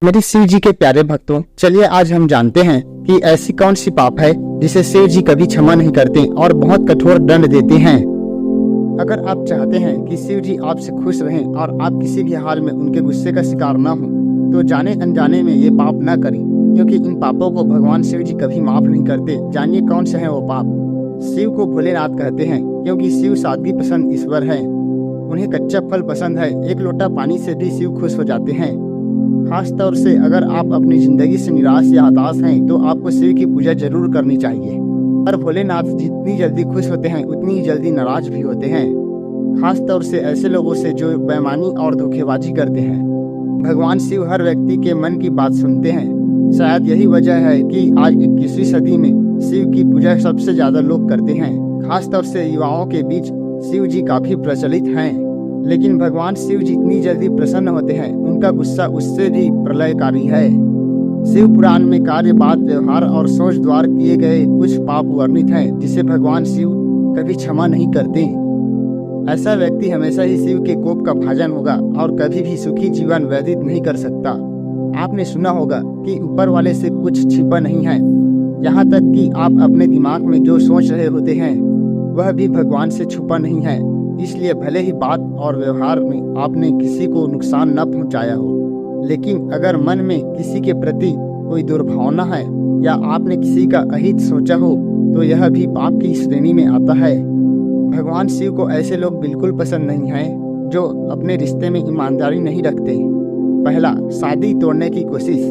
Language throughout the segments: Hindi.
मेरी शिव जी के प्यारे भक्तों, चलिए आज हम जानते हैं कि ऐसी कौन सी पाप है जिसे शिव जी कभी क्षमा नहीं करते और बहुत कठोर दंड देते हैं। अगर आप चाहते हैं कि शिव जी आपसे खुश रहें और आप किसी भी हाल में उनके गुस्से का शिकार न हो, तो जाने अनजाने में ये पाप न करें, क्योंकि इन पापों को भगवान शिव जी कभी माफ नहीं करते। जानिए कौन से हैं वो पाप। शिव को भोलेनाथ कहते हैं क्योंकि शिव सादगी पसंद ईश्वर है। उन्हें कच्चा फल पसंद है। एक लोटा पानी से भी शिव खुश हो जाते हैं। खास तौर से अगर आप अपनी जिंदगी से निराश या हताश हैं, तो आपको शिव की पूजा जरूर करनी चाहिए। पर भोलेनाथ जितनी जल्दी खुश होते हैं उतनी ही जल्दी नाराज भी होते हैं, खास तौर से ऐसे लोगों से जो बेईमानी और धोखेबाजी करते हैं। भगवान शिव हर व्यक्ति के मन की बात सुनते हैं। शायद यही वजह है कि आज 21वीं सदी में शिव की पूजा सबसे ज्यादा लोग करते हैं। खास तौर से युवाओं के बीच शिव जी काफी प्रचलित हैं। लेकिन भगवान शिव जितनी जल्दी प्रसन्न होते हैं, उनका गुस्सा उससे भी प्रलयकारी है। शिव पुराण में कार्य, बात, व्यवहार और सोच द्वारा किए गए कुछ पाप वर्णित हैं, जिसे भगवान शिव कभी क्षमा नहीं करते। ऐसा व्यक्ति हमेशा ही शिव के कोप का भाजन होगा और कभी भी सुखी जीवन व्यतीत नहीं कर सकता। आपने सुना होगा कि ऊपर वाले से कुछ छिपा नहीं है। यहाँ तक कि आप अपने दिमाग में जो सोच रहे होते हैं वह भी भगवान से छुपा नहीं है। इसलिए भले ही बात और व्यवहार में आपने किसी को नुकसान न पहुंचाया हो, लेकिन अगर मन में किसी के प्रति कोई दुर्भावना है या आपने किसी का अहित सोचा हो, तो यह भी पाप की श्रेणी में आता है। भगवान शिव को ऐसे लोग बिल्कुल पसंद नहीं हैं जो अपने रिश्ते में ईमानदारी नहीं रखते। पहला, शादी तोड़ने की कोशिश।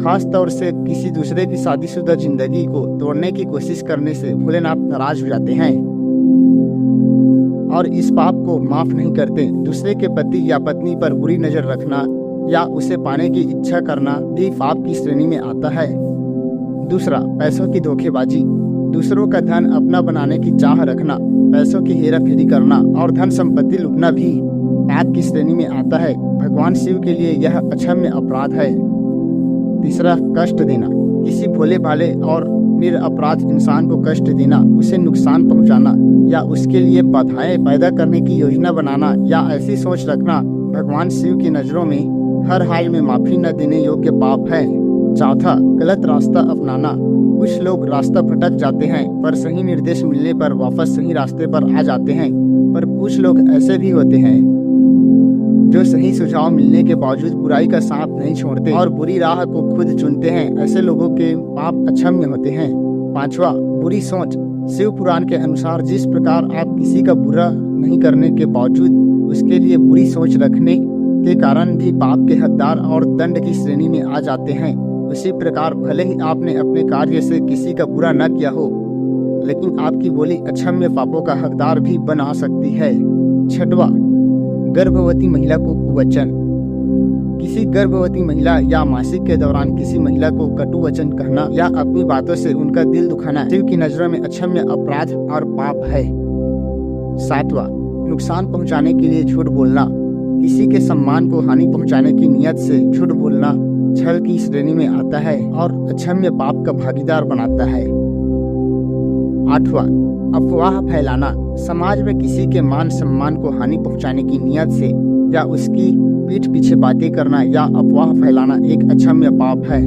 खास तौर से किसी दूसरे की शादीशुदा जिंदगी को तोड़ने की कोशिश करने से भोलेनाथ नाराज हो जाते हैं और इस पाप को माफ नहीं करते। दूसरे के पति या पत्नी पर बुरी नजर रखना या उसे पाने की इच्छा करना भी पाप की श्रेणी में आता है। दूसरा, पैसों की धोखेबाजी। दूसरों का धन अपना बनाने की चाह रखना, पैसों की हेराफेरी करना और धन संपत्ति लूटना भी पाप की श्रेणी में आता है। भगवान शिव के लिए यह अक्षम्य अपराध है। तीसरा, कष्ट देना। किसी भोले भाले और निरपराध इंसान को कष्ट देना, उसे नुकसान पहुंचाना या उसके लिए बाधाएं पैदा करने की योजना बनाना या ऐसी सोच रखना भगवान शिव की नजरों में हर हाल में माफी न देने योग्य पाप है। चौथा, गलत रास्ता अपनाना। कुछ लोग रास्ता भटक जाते हैं पर सही निर्देश मिलने पर वापस सही रास्ते पर आ जाते हैं, पर कुछ लोग ऐसे भी होते हैं जो सही सुझाव मिलने के बावजूद बुराई का साथ नहीं छोड़ते और बुरी राह को खुद चुनते हैं। ऐसे लोगों के पाप अक्षम्य होते हैं। पांचवा, बुरी सोच। शिव पुराण के अनुसार जिस प्रकार आप किसी का बुरा नहीं करने के बावजूद उसके लिए बुरी सोच रखने के कारण भी पाप के हकदार और दंड की श्रेणी में आ जाते हैं, उसी प्रकार भले ही आपने अपने कार्य से किसी का बुरा न किया हो, लेकिन आपकी बोली अक्षम्य पापों का हकदार भी बना सकती है। छठवां, गर्भवती महिला को कुवचन। किसी गर्भवती महिला या मासिक के दौरान किसी महिला को कटु वचन कहना या अपनी बातों से उनका दिल दुखाना शिव की नजरों में अक्षम्य अपराध और पाप है। सातवां, नुकसान पहुंचाने के लिए झूठ बोलना। किसी के सम्मान को हानि पहुंचाने की नियत से झूठ बोलना छल की श्रेणी में आता है और अक्षम्य पाप का भागीदार बनाता है। आठवां, अफवाह फैलाना। समाज में किसी के मान सम्मान को हानि पहुंचाने की नियत से या उसकी पीठ पीछे बातें करना या अफवाह फैलाना एक अक्षम्य पाप है।